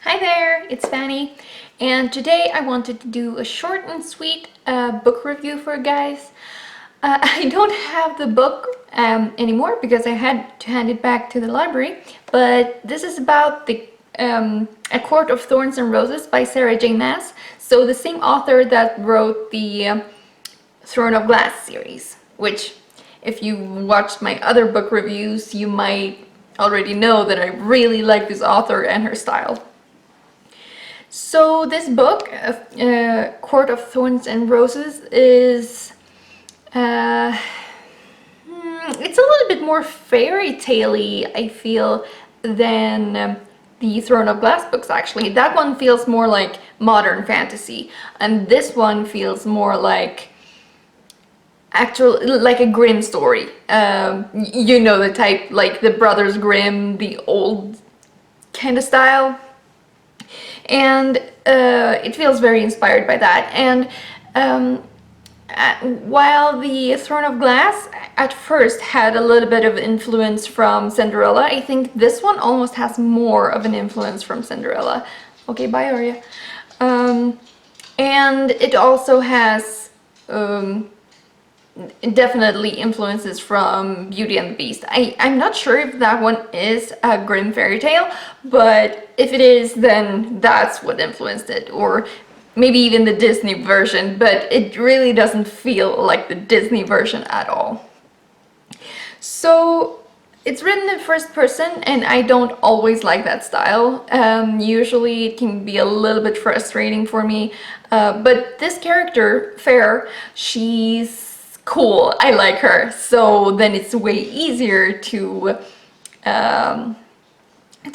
Hi there, it's Fanny, and today I wanted to do a short and sweet book review for you guys. I don't have the book anymore because I had to hand it back to the library, but this is about the A Court of Thorns and Roses by Sarah J Maas, so the same author that wrote the Throne of Glass series, which if you watched my other book reviews, you might already know that I really like this author and her style. So this book, Court of Thorns and Roses, is it's a little bit more fairy tale-y, I feel, than the Throne of Glass books actually. That one feels more like modern fantasy, and this one feels more like like a Grimm story. You know the type, like the Brothers Grimm, the old kind of style. And it feels very inspired by that. And while the Throne of Glass at first had a little bit of influence from Cinderella, I think this one almost has more of an influence from Cinderella. Okay, bye Arya. And it also has definitely influences from Beauty and the Beast. I'm not sure if that one is a Grimm fairy tale, but if it is, then that's what influenced it, or maybe even the Disney version, but it really doesn't feel like the Disney version at all. So it's written in first person, and I don't always like that style. Usually it can be a little bit frustrating for me, but this character, Fair, she's cool. I like her, so then it's way easier to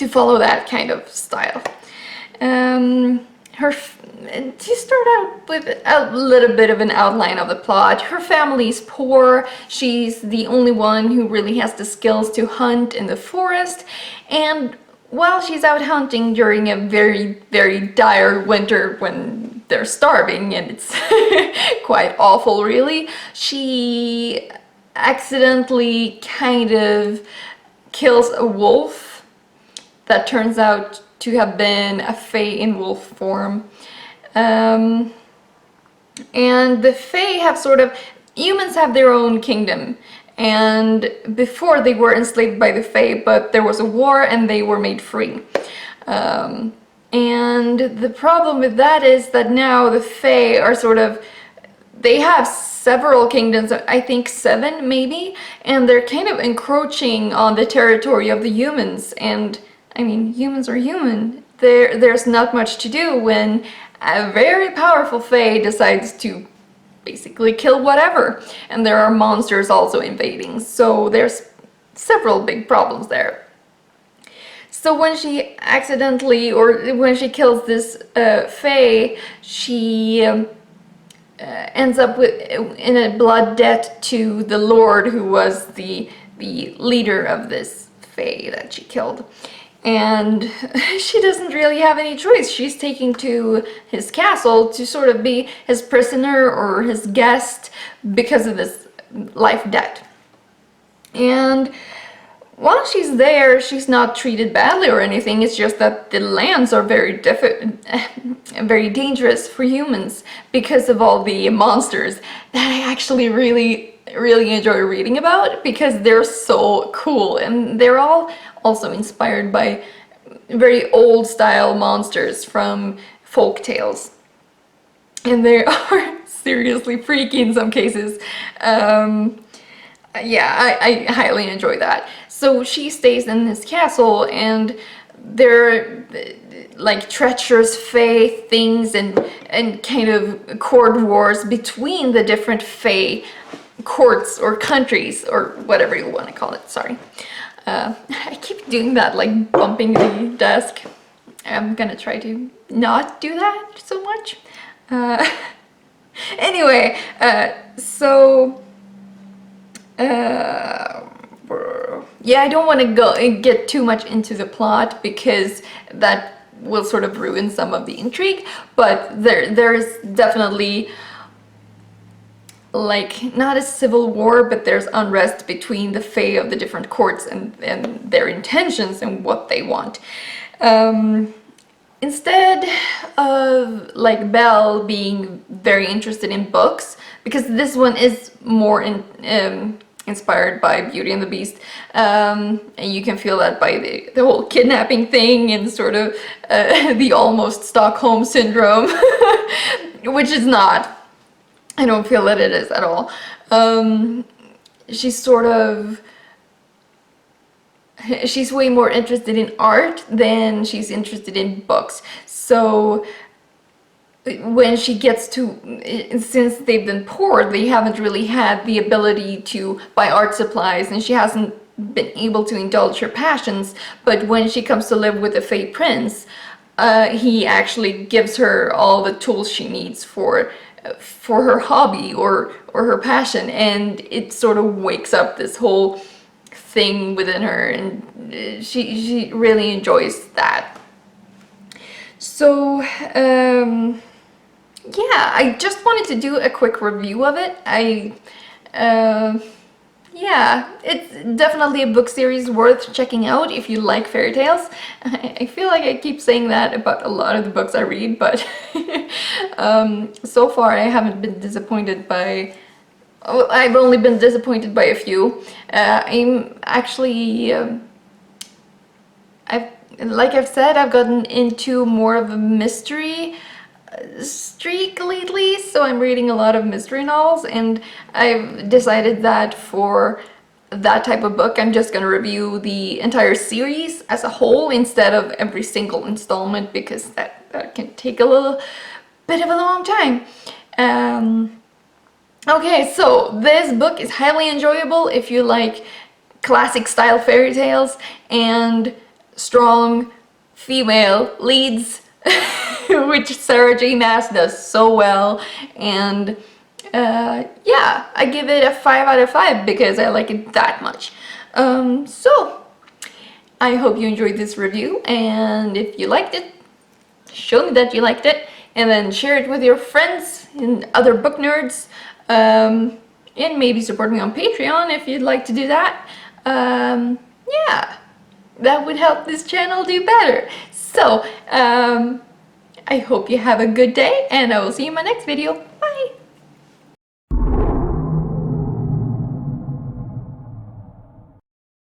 follow that kind of style. To start out with a little bit of an outline of the plot, her family's poor. She's the only one who really has the skills to hunt in the forest, and while she's out hunting during a very, very dire winter when they're starving, and it's quite awful really, she accidentally kind of kills a wolf that turns out to have been a fae in wolf form. And the fae have humans have their own kingdom, and before they were enslaved by the fae, but there was a war and they were made free. And the problem with that is that now the fae are they have several kingdoms, I think 7 maybe, and they're kind of encroaching on the territory of the humans. And I mean, humans are human. There's not much to do when a very powerful fae decides to basically kill whatever, and there are monsters also invading, so there's several big problems there. So when she accidentally, or when she kills this fae, she ends up in a blood debt to the lord who was the leader of this fae that she killed. And she doesn't really have any choice. She's taken to his castle to be his prisoner or his guest because of this life debt. And while she's there, she's not treated badly or anything. It's just that the lands are very dangerous for humans because of all the monsters that I actually really enjoy reading about, because they're so cool, and they're all also inspired by very old style monsters from folk tales, and they are seriously freaky in some cases. Yeah, I highly enjoy that. So she stays in this castle, and there are like treacherous fae things and kind of court wars between the different fae courts or countries, or whatever you want to call it. Sorry. I keep doing that, like bumping the desk. I'm gonna try to not do that so much. Anyway, yeah, I don't want to get too much into the plot because that will ruin some of the intrigue, but there is definitely, like, not a civil war, but there's unrest between the fae of the different courts and their intentions and what they want. instead of like Belle being very interested in books, because this one is more inspired by Beauty and the Beast, and you can feel that by the whole kidnapping thing and sort of the almost Stockholm syndrome, which is not. I don't feel that it is at all. She's sort of, she's way more interested in art than she's interested in books. So when she gets to, since they've been poor, they haven't really had the ability to buy art supplies, and she hasn't been able to indulge her passions. But when she comes to live with the Fey Prince, he actually gives her all the tools she needs for her hobby or her passion, and it sort of wakes up this whole thing within her, and she really enjoys that. So yeah, I just wanted to do a quick review of it. Yeah, it's definitely a book series worth checking out if you like fairy tales. I feel like I keep saying that about a lot of the books I read, but so far I haven't been disappointed by... I've only been disappointed by a few. I'm actually... like I've said, I've gotten into more of a mystery streak lately, so I'm reading a lot of mystery novels, and I've decided that for that type of book I'm just gonna review the entire series as a whole instead of every single installment, because that can take a little bit of a long time. Okay, so this book is highly enjoyable if you like classic style fairy tales and strong female leads, which Sarah J Maas does so well. And yeah, I give it a 5 out of 5 because I like it that much. So I hope you enjoyed this review, and if you liked it, show me that you liked it, and then share it with your friends and other book nerds, and maybe support me on Patreon if you'd like to do that. Yeah, that would help this channel do better. So I hope you have a good day, and I will see you in my next video.